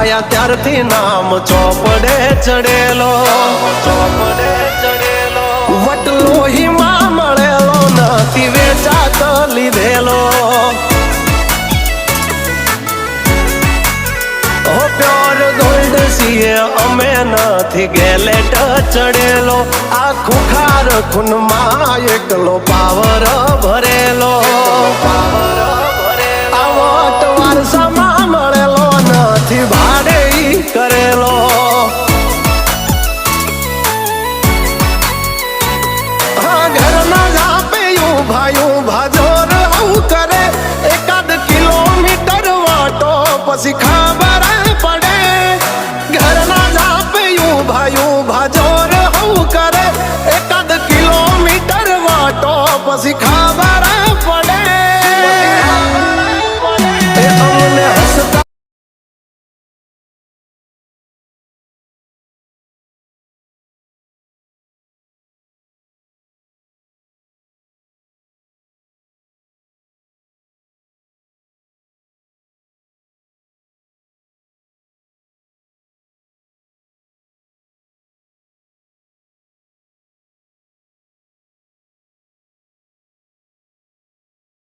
આયા ત્યારથી નામ ચોપડે ચડેલો, વટલોહીમાં મળેલો નથી વેચાત લીધેલો. ઓ પ્યોર ગોલ્ડ છીએ અમે નથી ગેલેટ ચડેલો. આ ખુખાર ખૂનમાં એકલો પાવર ભરેલો. આ વટ વારસામાં મળેલો નથી ભાડે ઈ કરેલો. હા ઘરના જાપે ઊભા જોર આવું કરે. એકાદ કિલોમીટર વાટો પછી ખબર પડે. ઘરના જાપે ઊભા જોર આવું કરે. એકાદ કિલોમીટર વાટો પછી